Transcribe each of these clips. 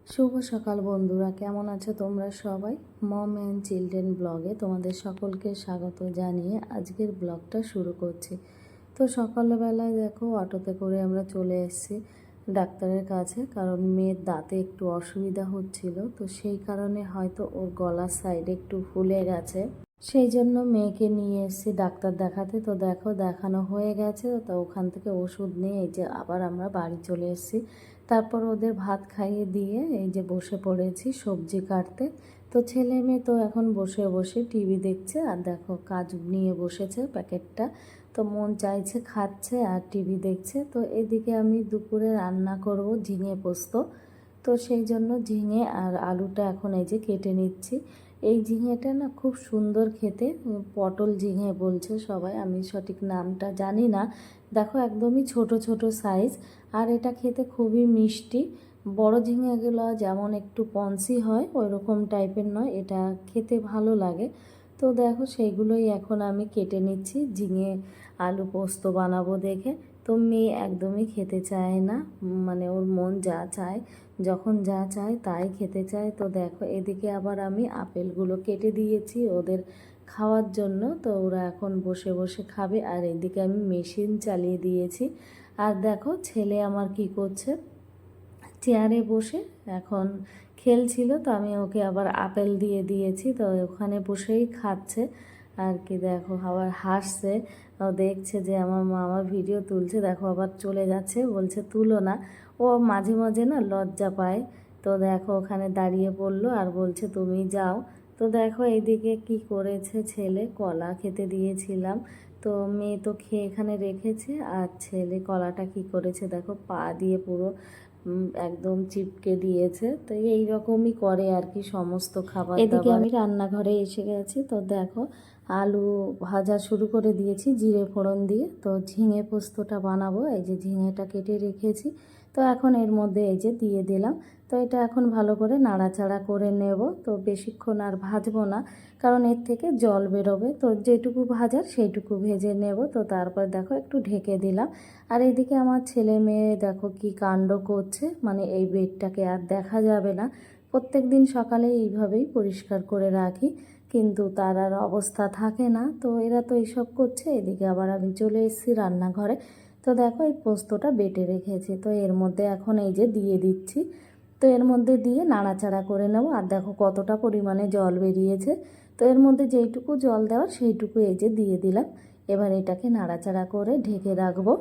শুভ সকাল বন্ধুরা, কেমন আছো তোমরা সবাই? মম অ্যান্ড চিলড্রেন ব্লগে তোমাদের সকলকে স্বাগত জানিয়ে আজকের ব্লগটা শুরু করছি। তো সকালবেলায় দেখো অটোতে করে আমরা চলে এসেছি ডাক্তারের কাছে, কারণ মেয়ের দাঁতে একটু অসুবিধা হচ্ছিল। তো সেই কারণে হয়তো ওর গলার সাইডে একটু ফুলে গেছে, সেই জন্য মেয়েকে নিয়ে এসেছি ডাক্তার দেখাতে। তো দেখো দেখানো হয়ে গেছে, তো ওখান থেকে ওষুধ নিয়ে এই যে আবার আমরা বাড়ি চলে এসেছি। তারপর ওদের ভাত খাইয়ে দিয়ে এই যে বসে পড়েছি সবজি কাটতে। তো ছেলে মেয়ে তো এখন বসে বসে টিভি দেখছে, আর দেখো কাজ নিয়ে বসেছে প্যাকেটটা। তো মন চাইছে খাচ্ছে আর টিভি দেখছে। তো এদিকে আমি দুপুরে রান্না করব ঝিঙে পোস্ত। তো সেই জন্য ঝিঙে আর আলুটা এখন এই যে কেটে নিচ্ছি। এই ঝিঙেটা না খুব সুন্দর খেতে, পটল ঝিঙে বলছে সবাই, আমি সঠিক নামটা জানি না। দেখো একদমই ছোট ছোট সাইজ, আর এটা খেতে খুবই মিষ্টি। বড় ঝিঙেগুলো যেমন একটু পন্সি হয় ওই রকম টাইপের নয়, এটা খেতে ভালো লাগে। তো দেখো সেইগুলোই এখন আমি কেটে নিচ্ছি, ঝিঙে আলু পোস্ত বানাবো দেখে। তো মেয়ে একদমই খেতে চায় না, মানে ওর মন যা চায়, যখন যা চায় তাই খেতে চায়। তো দেখো এদিকে আবার আমি আপেলগুলো কেটে দিয়েছি ওদের খাওয়ার জন্য, তো ওরা এখন বসে বসে খাবে। আর এদিকে আমি মেশিন চালিয়ে দিয়েছি। আর দেখো ছেলে আমার কি করছে, চেয়ারে বসে এখন খেলছিল, তো আমি ওকে আবার আপেল দিয়ে দিয়েছি, তো ওখানে বসেই খাচ্ছে আর কি। দেখো আবার হাসছে, ও দেখছে যে আমার মা আমার ভিডিও তুলছে, দেখো আবার চলে যাচ্ছে, বলছে তুলো না। ও মাঝে মাঝে না লজ্জা পায়। তো দেখো ওখানে দাঁড়িয়ে পড়লো আর বলছে তুমি যাও। তো দেখো এইদিকে কি করেছে ছেলে, কলা খেতে দিয়েছিলাম, তো মেয়ে তো খেয়ে এখানে রেখেছে, আর ছেলে কলাটা কি করেছে দেখো পা দিয়ে পুরো একদম চিপকে দিয়েছে। তো এই রকমই করে আর কি সমস্ত খাবার দাবার। এদিকে আমি রান্নাঘরে এসে গেছি, তো দেখো আলু ভাজা শুরু করে দিয়েছি জিরে ফোড়ন দিয়ে। তো ঝিঙে পোস্তটা বানাবো, এই যে ঝিঙেটা কেটে রেখেছি, তো এখন এর মধ্যে এই যে দিয়ে দিলাম। তো এটা এখন ভালো করে নাড়াচাড়া করে নেব। তো বেশিক্ষণ আর ভাজবো না, কারণ এর থেকে জল বেরোবে। তো যেটুকু ভাজার সেইটুকু ভেজে নেব। তো তারপর দেখো একটু ঢেকে দিলাম। আর এদিকে আমার ছেলে মেয়ে দেখো কি কাণ্ড করছে, মানে এই বেডটাকে আর দেখা যাবে না। প্রত্যেক দিন সকালে এইভাবেই পরিষ্কার করে রাখি, কিন্তু তার আর অবস্থা থাকে না। তো এরা তো এইসব করছে, এদিকে আবার আমি চলে এসেছি রান্নাঘরে। তো দেখো এই পোস্তটা বেটে রেখেছি, তো এর মধ্যে এখন এই যে দিয়ে দিচ্ছি। তো এর মধ্যে দিয়ে নাড়াচাড়া করে নেব। আর দেখো কতটা পরিমাণে জল বেরিয়েছে। তো এর মধ্যে যেইটুকু জল দেওয়ার সেইটুকু এই যে দিয়ে দিলাম। এবার এটাকে নাড়াচাড়া করে ঢেকে রাখবো।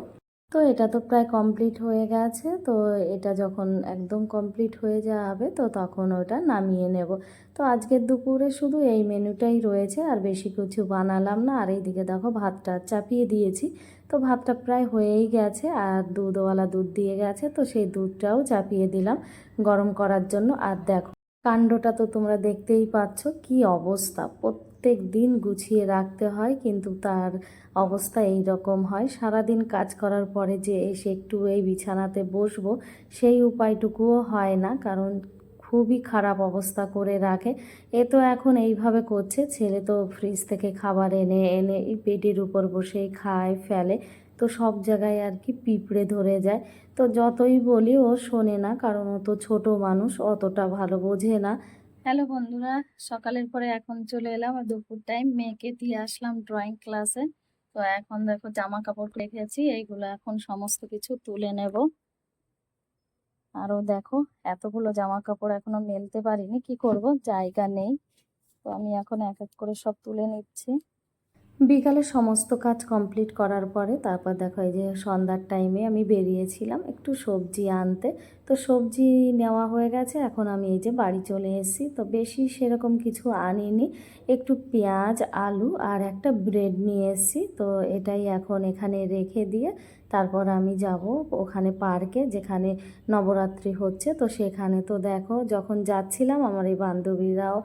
তো এটা তো প্রায় কমপ্লিট হয়ে গেছে। তো এটা যখন একদম কমপ্লিট হয়ে যাবে তো তখন ওটা নামিয়ে নেব। তো আজকের দুপুরে শুধু এই মেনুটাই রয়েছে, আর বেশি কিছু বানালাম না। আর এইদিকে দেখো ভাতটা চাপিয়ে দিয়েছি, তো ভাতটা প্রায় হয়েই গেছে, আর দুধওয়ালা দুধ দিয়ে গেছে, তো সেই দুধটাও চাপিয়ে দিলাম গরম করার জন্য। আর দেখো কাণ্ডটা তো তোমরা দেখতেই পাচ্ছ কি অবস্থা, প্রত্যেক দিন গুছিয়ে রাখতে হয় কিন্তু তার অবস্থা এই রকম হয়। সারাদিন কাজ করার পরে যে এসে একটু এই বিছানাতে বসবো সেই উপায়টুকুও হয় না, কারণ খুবই খারাপ অবস্থা করে রাখে। এ তো এখন এইভাবে করছে, ছেলে তো ফ্রিজ থেকে খাবার এনে এনে এই বেডের উপর বসেই খায় ফেলে। তো সব জায়গায় আর কি পিঁপড়ে ধরে যায়। তো যতই বলি ও শোনে না, কারণ ও তো ছোট মানুষ, অতটা ভালো বোঝে না। হ্যালো বন্ধুরা, সকালের পরে এখন চলে এলাম দুপুর টাইম, মেয়েকে দিয়ে আসলাম ড্রয়িং ক্লাসে। তো এখন দেখো জামা কাপড় রেখেছি, এইগুলো এখন সমস্ত কিছু তুলে নেব। আরো দেখো এতগুলো জামা কাপড় এখনো মেলতে পারিনি, কি করব, জায়গা নেই। তো আমি এখন এক এক করে সব তুলে নিচ্ছি। বিকালে সমস্ত কাজ কমপ্লিট করার পরে তারপর দেখো এই যে সন্ধ্যার টাইমে আমি বেরিয়েছিলাম একটু সবজি আনতে। তো সবজি নেওয়া হয়ে গেছে, এখন আমি এই যে বাড়ি চলে এসেছি। তো বেশি সেরকম কিছু আনিনি, একটু পেঁয়াজ আলু আর একটা ব্রেড নিয়ে এসেছি। তো এটাই এখন এখানে রেখে দিয়ে তারপর আমি যাব ওখানে পার্কে, যেখানে নবরাত্রি হচ্ছে। তো সেখানে তো দেখো যখন যাচ্ছিলাম আমার এই বান্ধবীরাও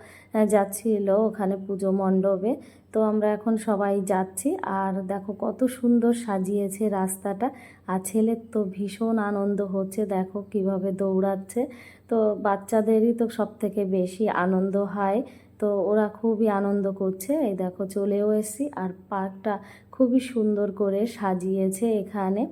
যাচ্ছিল ওখানে পুজো মণ্ডপে। তো আমরা এখন সবাই যাচ্ছি, আর দেখো কত সুন্দর সাজিয়েছে রাস্তাটা। আর ছেলের তো ভীষণ আনন্দ হচ্ছে, দেখো কিভাবে দৌড়াচ্ছে। তো বাচ্চাদেরই তো সব থেকে বেশি আনন্দ হয়, তো ওরা খুবই আনন্দ করছে। এই দেখো চলেও এসেছি, আর পার্কটা খুবই সুন্দর করে সাজিয়েছে এখানে।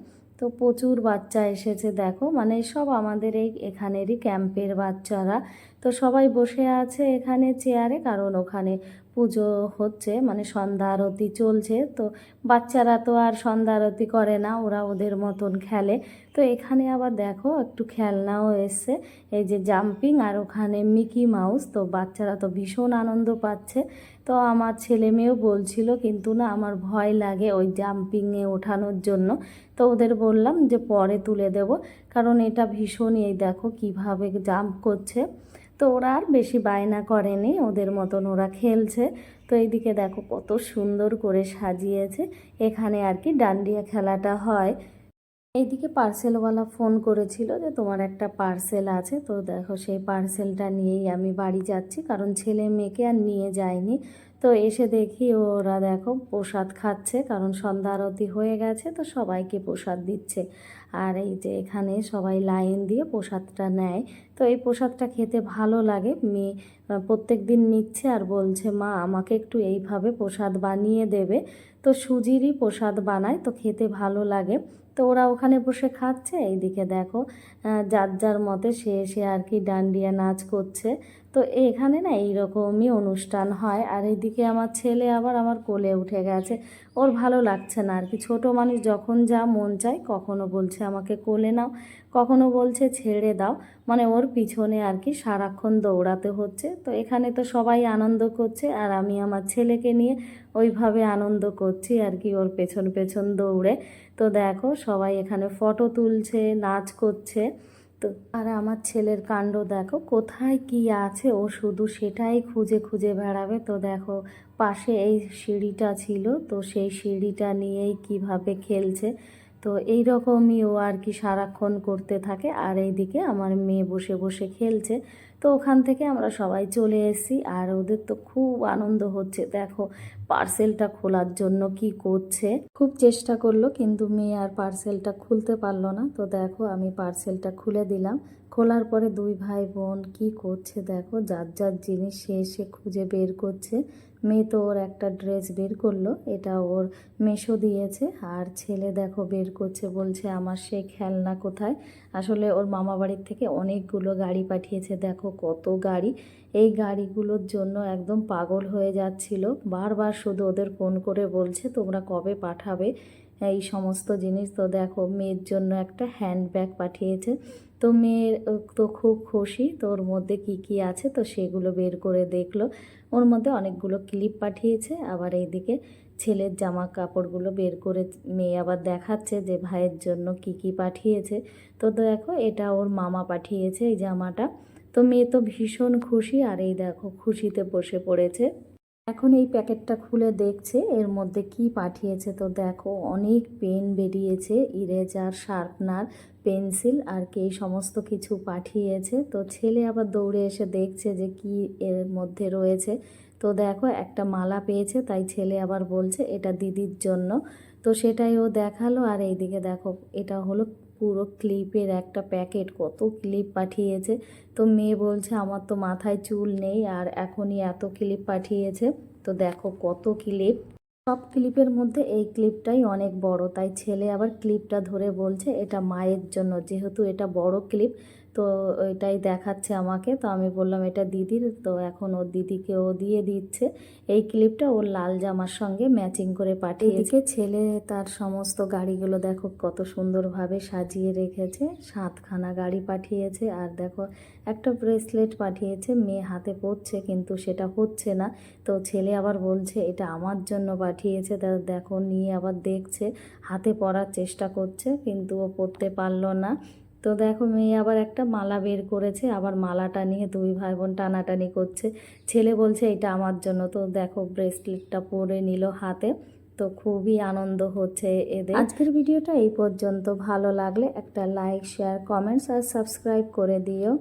তো প্রচুর বাচ্চা এসেছে দেখো, মানে সব আমাদের এখানেরই ক্যাম্পের বাচ্চারা। তো সবাই বসে আছে এখানে চেয়ারে, কারণ ওখানে পুজো হচ্ছে, মানে সন্ধ্যা আরতি চলছে। তো বাচ্চারা তো আর সন্ধ্যা আরতি করে না, ওরা ওদের মতন খেলে। তো এখানে আবার দেখো একটু খেলনাও এসছে, এই যে জাম্পিং, আর ওখানে মিকি মাউস। তো বাচ্চারা তো ভীষণ আনন্দ পাচ্ছে। তো আমার ছেলে মেয়েও বলছিল, কিন্তু না আমার ভয় লাগে ওই জাম্পিংয়ে ওঠানোর জন্য। তো ওদের বললাম যে পরে তুলে দেব, কারণ এটা ভীষণই, এই দেখো কিভাবে জাম্প করছে। তো ওরা আর বেশি বায়না করেনি, ওদের মতন ওরা খেলছে। তো এইদিকে দেখো কত সুন্দর করে সাজিয়েছে, এখানে আর কি ডান্ডিয়া খেলাটা হয়। এইদিকে পার্সেলওয়ালা ফোন করেছিল যে তোমার একটা পার্সেল আছে। তো দেখো সেই পার্সেলটা নিয়েই আমি বাড়ি যাচ্ছি, কারণ ছেলে মেয়েকে আর নিয়ে যাইনি। তো এসে দেখি ওরা দেখো প্রসাদ খাচ্ছে, কারণ সন্ধ্যা আরতি হয়ে গেছে, তো সবাইকে প্রসাদ দিচ্ছে। আর এই যে এখানে সবাই লাইন দিয়ে প্রসাদটা নেয়। তো এই প্রসাদটা খেতে ভালো লাগে। মেয়ে প্রত্যেক দিন নিচ্ছে আর বলছে মা আমাকে একটু এইভাবে প্রসাদ বানিয়ে দেবে। তো সুজিরই প্রসাদ বানায়, তো খেতে ভালো লাগে। তো ওরা ওখানে বসে খাচ্ছে, এইদিকে দেখো যার যার মতে সে আর কি ডান্ডিয়া নাচ করছে। তো এখানে না এইরকমই অনুষ্ঠান হয়। আর এইদিকে আমার ছেলে আবার আমার কোলে উঠে গেছে, ওর ভালো লাগছে না আর কি। ছোটো মানুষ যখন যা মন চায়, কখনো বলছে আমাকে কোলে নাও, কখনো বলছে ছেড়ে দাও, মানে ওর পিছনে আর কি সারাক্ষণ দৌড়াতে হচ্ছে। তো এখানে তো সবাই আনন্দ করছে, আর আমি আমার ছেলেকে নিয়ে ওইভাবে আনন্দ করছি আর কি, ওর পেছন পেছন দৌড়ে। তো দেখো সবাই এখানে ফটো তুলছে, নাচ করছে। তো আর আমার ছেলের কাণ্ড দেখো, কোথায় কি আছে ও শুধু সেটাই খুঁজে খুঁজে বেড়াবে। তো দেখো পাশে এই সিঁড়িটা ছিল, তো সেই সিঁড়িটা নিয়েই কিভাবে খেলছে। তো এই রকমই ও আর কি সারাক্ষণ করতে থাকে। আর এইদিকে আমার মেয়ে বসে বসে খেলছে। তো ওখান থেকে আমরা সবাই চলে এসেছি, আর ওদের তো খুব আনন্দ হচ্ছে। দেখো পার্সেলটা খোলার জন্য কি করছে, খুব চেষ্টা করলো, কিন্তু মেয়ে আর পার্সেলটা খুলতে পারলো না। তো দেখো আমি পার্সেলটা খুলে দিলাম। খোলার পরে দুই ভাই বোন কি করছে দেখো, যার যার জিনিস সে খুঁজে বের করছে। মেয়ে তো ওর একটা ড্রেস বের করলো, এটা ওর মেশো দিয়েছে। আর ছেলে দেখো বের করছে, বলছে আমার সেই খেলনা কোথায়। আসলে ওর মামা বাড়ির থেকে অনেকগুলো গাড়ি পাঠিয়েছে, দেখো কত গাড়ি। এই গাড়িগুলোর জন্য একদম পাগল হয়ে যাচ্ছিল, বারবার শুধু ওদের ফোন করে বলছে তোমরা কবে পাঠাবে এই সমস্ত জিনিস। তো দেখো মেয়ের জন্য একটা হ্যান্ডব্যাগ পাঠিয়েছে। তো মেয়ের তো খুব খুশি। তো ওর মধ্যে কি কি আছে, তো সেগুলো বের করে দেখলো। ওর মধ্যে অনেকগুলো ক্লিপ পাঠিয়েছে, আবার এইদিকে ছেলের জামা কাপড়গুলো বের করে মেয়ে আবার দেখাচ্ছে যে ভাইয়ের জন্য কি কি পাঠিয়েছে। তো দেখো এটা ওর মামা পাঠিয়েছে এই জামাটা। তো মেয়ে তো ভীষণ খুশি, আর এই দেখো খুশিতে বসে পড়েছে। এখন এই প্যাকেটটা খুলে দেখছে এর মধ্যে কি পাঠিয়েছে। তো দেখো অনেক পেন বেরিয়েছে, ইরেজার, শার্পনার, পেন্সিল আর কি এই সমস্ত কিছু পাঠিয়েছে। তো ছেলে আবার দৌড়ে এসে দেখছে যে কি এর মধ্যে রয়েছে। তো দেখো একটা মালা পেয়েছে, তাই ছেলে আবার বলছে এটা দিদির জন্য। তো সেটাই ও দেখালো। আর এইদিকে দেখো এটা হলো পুরো ক্লিপের একটা প্যাকেট, কত ক্লিপ পাঠিয়েছে। তো মেয়ে বলছে আমার তো মাথায় চুল নেই, আর এখনই এত ক্লিপ পাঠিয়েছে। তো দেখো কত ক্লিপ, সব ক্লিপের মধ্যে এই ক্লিপটাই অনেক বড়, তাই ছেলে আবার ক্লিপটা ধরে বলছে এটা মায়ের জন্য, যেহেতু এটা বড় ক্লিপ। তো এটাই দেখাচ্ছে আমাকে। তো আমি বললাম এটা দিদির। তো এখন ওর দিদিকে ও দিয়ে দিচ্ছে এই ক্লিপটা, ওর লাল জামার সঙ্গে ম্যাচিং করে পাঠিয়ে। এদিকে ছেলে তার সমস্ত গাড়িগুলো দেখো কত সুন্দরভাবে সাজিয়ে রেখেছে, 7খানা গাড়ি পাঠিয়েছে। আর দেখো একটা ব্রেসলেট পাঠিয়েছে, মেয়ে হাতে পরছে কিন্তু সেটা হচ্ছে না। তো ছেলে আবার বলছে এটা আমার জন্য পাঠিয়েছে। তা দেখো নিয়ে আবার দেখছে, হাতে পরার চেষ্টা করছে, কিন্তু ও পরতে পারলো না। তো দেখো মেয়ে আবার একটা মালা বের করেছে, আবার মালাটা নিয়ে দুই ভাই বোন টানাটানি করছে। ছেলে বলছে এটা আমার জন্য। তো দেখো ব্রেসলেটটা পরে নিল হাতে। তো খুবই আনন্দ হচ্ছে এদের। আজকের ভিডিওটা এই পর্যন্ত। ভালো লাগলে একটা লাইক, শেয়ার, কমেন্টস আর সাবস্ক্রাইব করে দিও।